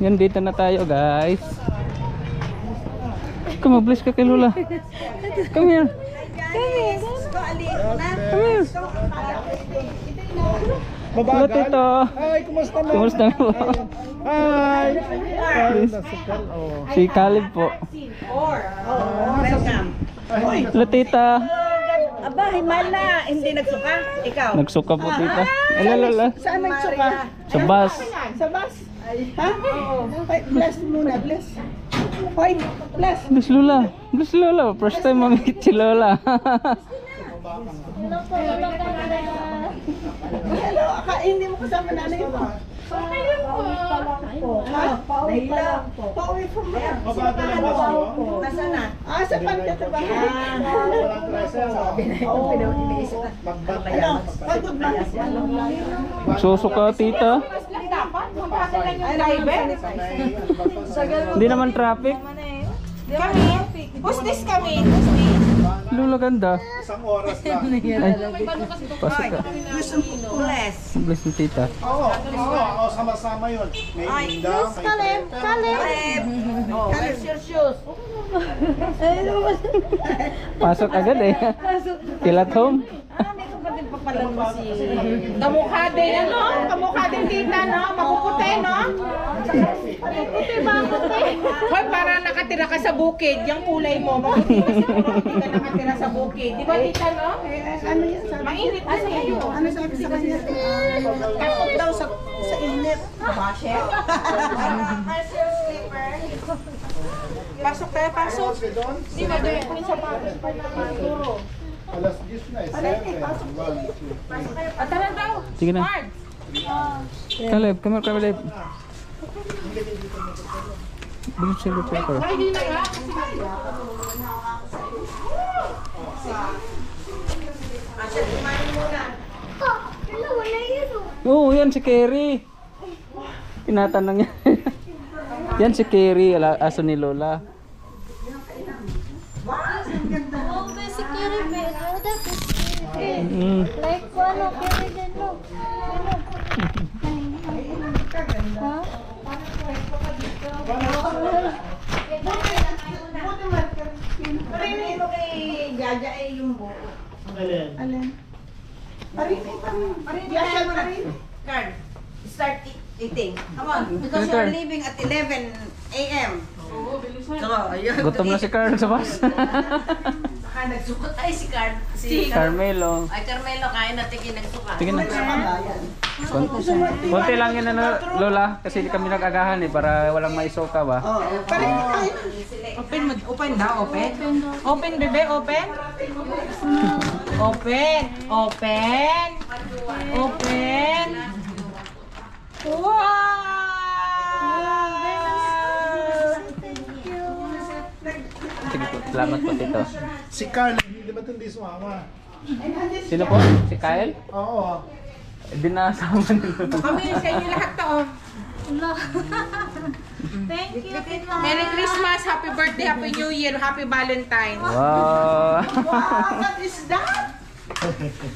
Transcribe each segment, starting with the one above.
Yan, dito na tayo guys. Come on, bless ka kay Lola. Come here. Come here. Hello Tito. Hi, kumusta na? Kumusta po? Hi. Si Caleb po. Welcome. Hello Tita. Aba, himala. Hindi nagsuka? Ikaw? Nagsuka po Tita. Hello Lola. Saan nagsuka? Sa bus. Sa bus? Ha? Ay, bless muna, bless. Hoy, bless. Bless Lola. Bless Lola. First time mamikit si Lola. Hello, hindi mo kasama nanay mo. Naila. Pauwi from where? Nasaan na? Sa pagkatabahan. Pagod ba? Susuka Tita. Hindi naman traffic. Kami? Who's this kami? Who's this? Lola ganda. Isang oras lang. Pasok ka. Bless. Bless ni Tita. Oo, sama-sama yun. May indang, may Caleb. Where's your shoes? Pasok agad eh. Tilat home. Kamukha din, ano? Kamukha din tita, no? Mapuputi, no? Mapuputi ba? Hoy, para nakatira ka sa bukid. Yung kulay mo, maputi ka sa nakatira sa bukid. Di ba, tita, no? Ano yan? Mainit na sa'yo. Ano sabi sa kanya? Takot daw sa init. Basher? Pasok tayo, pasok. Di ba, doon yung sa pagkakuro. alas 10 na, 7, 1, 2. At tara daw. Sige na. Smart. Caleb, come here, Caleb. Bilis siya lupa ko. Hindi na nga. Oo, yan si Kerry. Tinatanong niya. Yan si Kerry, aso ni Lola. Oh, basically, pero that is like ano, carry din no. Ha? Parin mo kay Jaja ay yung buo. Alin? Parin. Jaja mo na. Card. Start eating. Come on. Because you're leaving at 11 a.m. So, ayun. Gutom na si Carl sa bus. Baka nagsukot. Ay, si Carmelo. Ay, Carmelo, kaya natin kinagsuka. Sige na. Konti lang yun ano, Lola. Kasi di kami nag-agahan eh. Para walang maisoka ba? Parin na tayo. Open daw, open. Open, bebe, open. Open. Open. Open. Wow! Sige po, salamat po Tito. Si Carl, hindi ba hindi sumama? Sino po? Si Kyle? Oo. Hindi nasama nila. Kami sa inyo lahat to. Oh. Thank you, Tito. Merry Christmas, Happy Birthday, Happy New Year, Happy Valentine. Wow! What is that?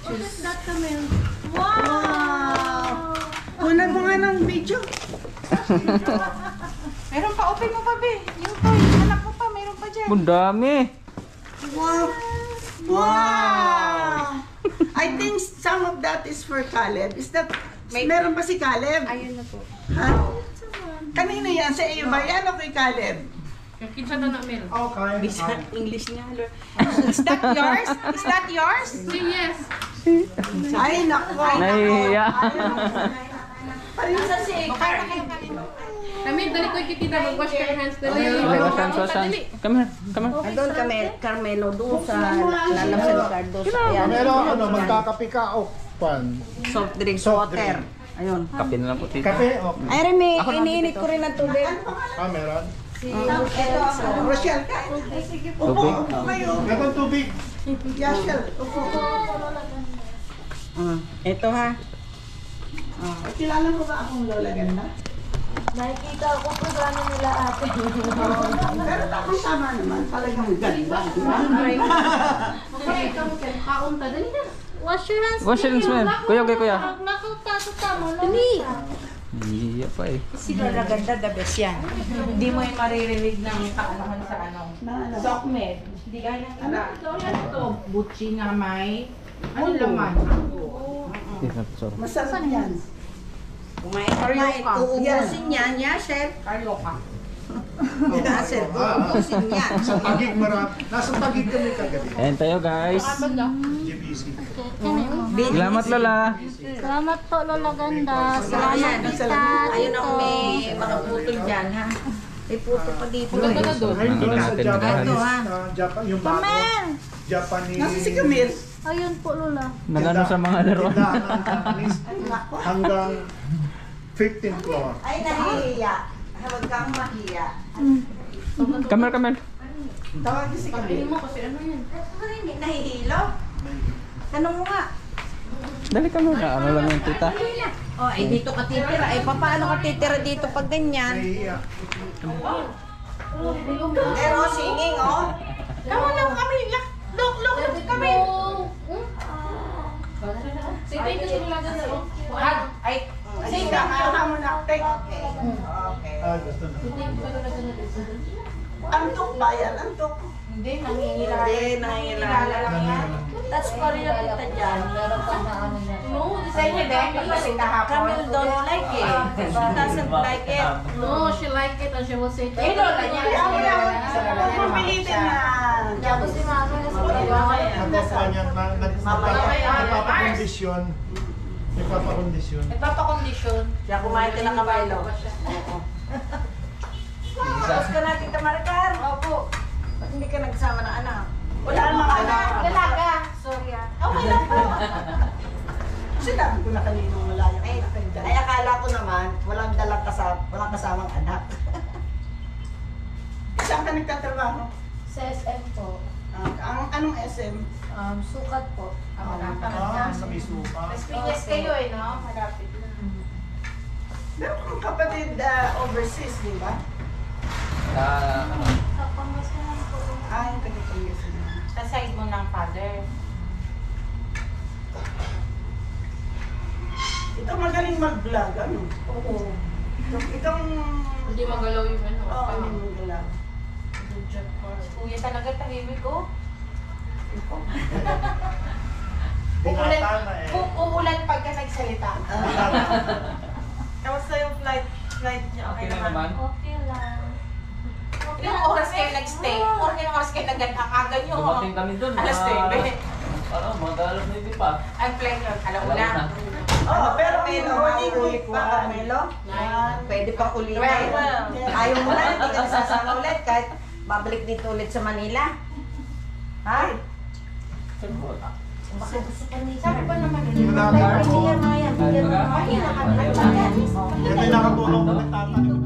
What is that, Camille? Wow! Kunan mo nga ng video. Meron pa, open mo pa, be. Yung toy, anak mo pa, meron pa dyan. Ang dami! Wow! Wow! I think some of that is for Caleb. Is that, meron ba si Caleb? Ayun na po. Ha? Kanino yan? Sa iyo ba yan o kay Caleb? Kinsa na na meron. Okay. English niya. Is that yours? Is that yours? Yes. Ay, naku. Nahihiya. Parisa si Kami, dali ko ikikita, mag-wash your hands. Dali. Wasan. Come here, come here. Doon kami, Carmelo, doon sa lalam sa Ricardo. Ayan. Pero ano, magkakape ka o pan? Soft drinks, Soft water. drink. Ayun. Kape na lang po Tito. Kape? Okay. Ay, Remy, iniinit ko rin ang tubig. Meron? Ito, Rochelle, upo, Tubig? upo kayo. Meron tubig. Yashel, upo. Ito ha. Kilala mo ba akong Lola Ganda? Nakikita ko programa nila ate. Pero tapos tama naman, talagang ganda. Okay, kaunta. Dali na. Wash your hands. Wash your hands, man. Kuya, okay, kuya. Nakauta mo. Dali. Iya pa eh. Si Lola Ganda, the best yan. Hindi mo yung maririnig ng kaalaman sa ano. Sokmed. Hindi gaya ng iba. Lola ito. Butchi na may ano laman. Sorry. Masarap yan. Kumain, uubusin yan, Yashel. Carloca. Yashel, uubusin yan. Sa Taguig nasa Taguig kami kagabi. Ayan tayo guys. GBC. Salamat Lola. Salamat po, Lola Ganda. Salamat, tita. Ayun ako may mga putol dyan, ha? May puto pa dito. Ganda na doon. Ano natin maghahalis. Ito, ha? Japan, yung bago. Japanese. Nasa si Camille. Ayun po, Lola. Nagano sa mga laruan. Tindahan ng Japanese hanggang 15th floor. Ay, nahihiya. Huwag kang mahiya. Kamel. Tawag si Camille. mo kasi ano yan? Hindi nahihilo. Tanong mo nga. Dali ka muna. Ano lang yung tita? Oh, ay dito ka titira. Ay, paano ka titira dito pag ganyan? Nahihiya. Pero singing, oh. Kamu lang kami. Look, kami. Sige, ito si Lola Ganda. Ay, sige, kaya mo na. Take. Okay. Okay. Gusto na. Antok ba yan? Antok. Hindi, nangingilala. Hindi, nangingilala lang yan. That's Korea kita dyan. No, sa inyo din, kasi kahapon. Camille don't like it. She doesn't like it. No, she like it and she will say Eh, Lola niya. Pumilitin na. Tapos si Mama na sa Nagpapa niya, nagpapakondisyon. Nagpapakondisyon. Nagpapakondisyon. Siya kumain ka ng kabaylo. Tapos ka na, Tita Maricar. Opo. Ba't hindi ka nagsama ng anak? Wala namang anak. Dalaga. Sorry ah. Okay lang po. Sinabi ko na kaninong wala yung anak. Ay, akala ko naman, walang kasamang anak. Saan ka nagtatrabaho? Sa SM po. Anong SM? Sukat po. Sa Misupa. Mas pinyas kayo eh, no? Malapit lang. Meron kang kapatid overseas, di ba? Sa Pangasinan po. Ay, taga-Pangasinan. Sa side mo ng father. Ito magaling mag-vlog, ano? Oo. Itong... Hindi magalaw yung ano. Oo, mag-vlog. Kuya talaga tahimik ko. Binata na eh. Uulan pagka nagsalita. Kamusta yung flight niyo? Okay naman? Okay lang. Ilang oras kayo nagstay? Or ilang oras kayo nag-aga nyo? Dumating kami dun. Alas 9. Mag-alas na hindi pa. Ang plane yun, alauna. Oo, pero may morning week pa, Carmelo. Pwede pang ulitin. Ayaw mo na, hindi ka nasasama ulit kahit babalik dito ulit sa Manila. Ha? Sabi pa naman Yung yun. nakakatulong. Mahina ka na. Yan ay nakatulong kung nagtatanong.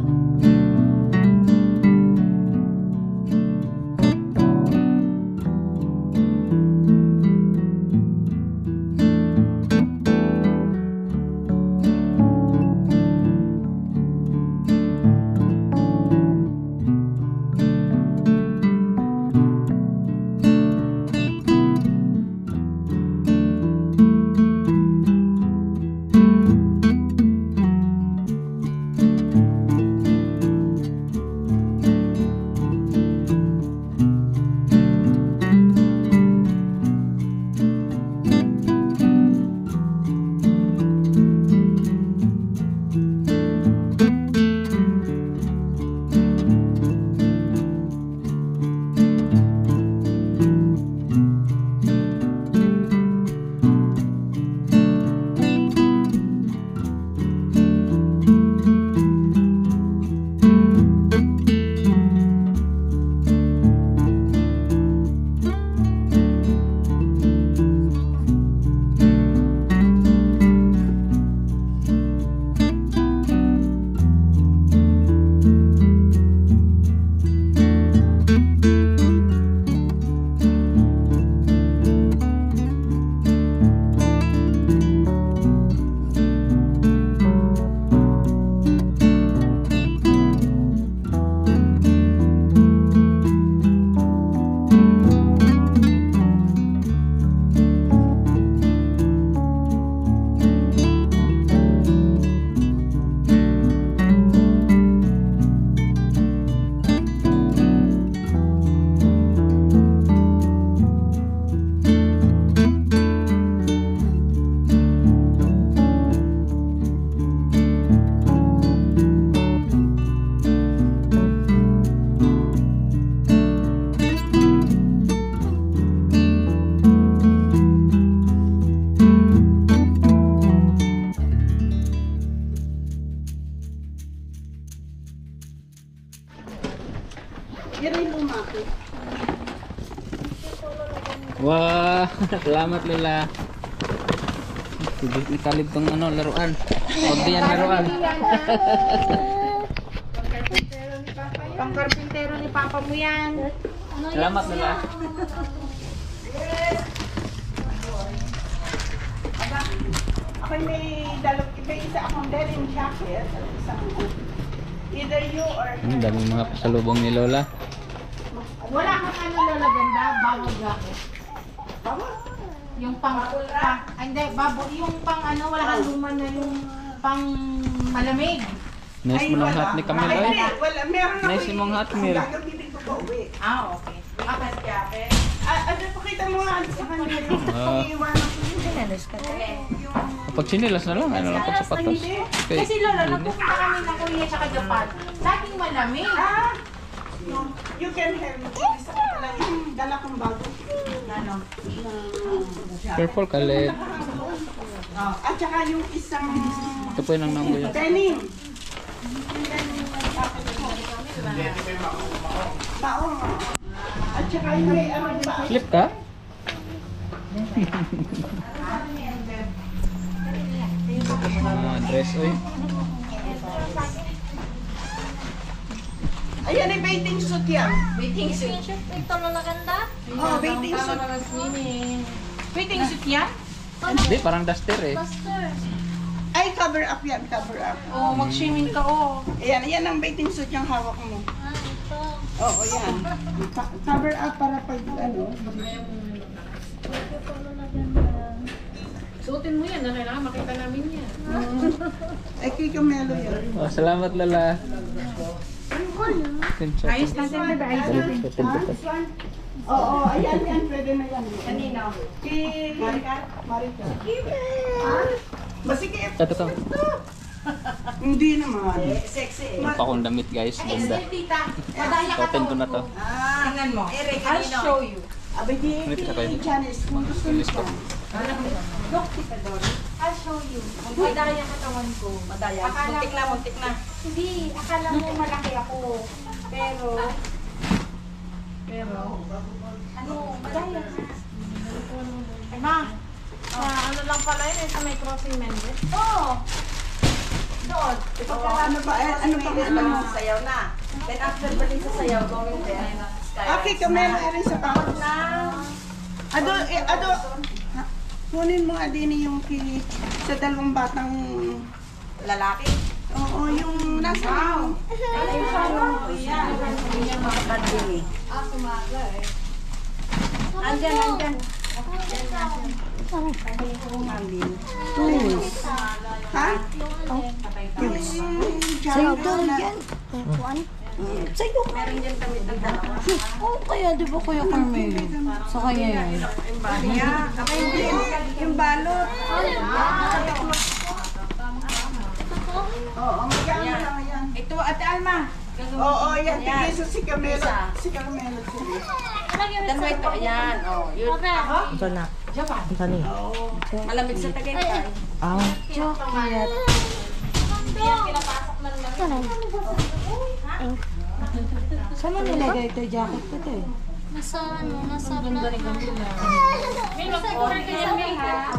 Wah, salamat Lola. Hindi kalib tong ano, laruan. Huwag diyan laruan. Pangkarpintero ni Papa mo yan. Salamat Lola. Ako may isa akong denim jacket. Either you or Ang daming mga pasalubong ni Lola. Wala kang ano Lola ganda, bawal jacket. Yung hindi, yung pang ano, wala kang luma na yung pang malamig. Nice mo ng hat ni Camille. Ay, wala, meron ako. nice mong hat, Mil. Gagamitin ko pa uwi. Okay. Akas jacket. Ano, pakita mo nga sa kanya yung iiwanan ko yun. Pag sinilas na lang, ano lang pag sapatos. Okay. Kasi Lola, nagpupunta kami ng Korea tsaka Japan. Laging malamig. No, you can have it. Isa ko lang yung dala kong bago. Ano? Careful kalit. At saka yung isang Ito po yung nangbo yun. denim. Baong. At saka yung may ano ba? Slip ka? Dress, oy. Ayan ay bathing suit yan. Waiting suit. Ito na maganda. Oh, bathing suit. Waiting suit yan? Hindi, parang duster eh. Buster. Ay, cover up yan, cover up. Oh, mag-swimming ka oh. Ayan, yan ang bathing suit yung hawak mo. Ito. Oo, yan. Cover up para pag ano. Ito na maganda. Suotin mo yan, na kailangan makita namin yan. Ay, kay Camelo yan. Oh, salamat Lola. Ayos natin, bebe. Ayos natin. Oo, ayan, yan. Pwede na yan. Kanino? Kay Marika. Marika. Masikip. Ito. Hindi naman. Sexy. Ito akong damit guys. Ganda. Tita, madaya ka Open ko na to. Tingnan mo. I'll show you. Abay, di, Ulit ka kayo. Janice, kung gusto mo pa. Look, Tita Dory. I'll show you. Madaya katawan ko. Madaya. Muntik na. Hindi, akala mo malaki ako. Pero, ano, madaya. Ay, ma. Ano lang pala yun, sa may crossing Mendes. Oo. Doon. Ano ba, ano pa ano? Sayaw na. Then after balik sa sayaw, going there. Okay, Camelo, rin sa tawag na. Ado, kunin mo nga din yung sa dalawang batang Lalaki. oo, yung nasa Ay, yung mga bandili. Andyan. tools. Ha? Tools. Sa'yo daw yan. Sa'yo. Meron dyan kami dalawa. Oo, kaya di ba Kuya Carmelo? Sa kanya yun. Yung bahya. Kapag hindi, yung balot. Oo, magkano lang yan. Ito, Ate Alma. Oo, yan. Tigisa si Camelo. Si Camelo. Dalawa ito. Ayan. Oh, yun. Ito na. Ito na. Malamig sa Tagaytay. Chocolate. Saan mo nilagay ito? Jacket ko ito eh. Nasa ano, nasa black. May mag-order ka yan, May, ha?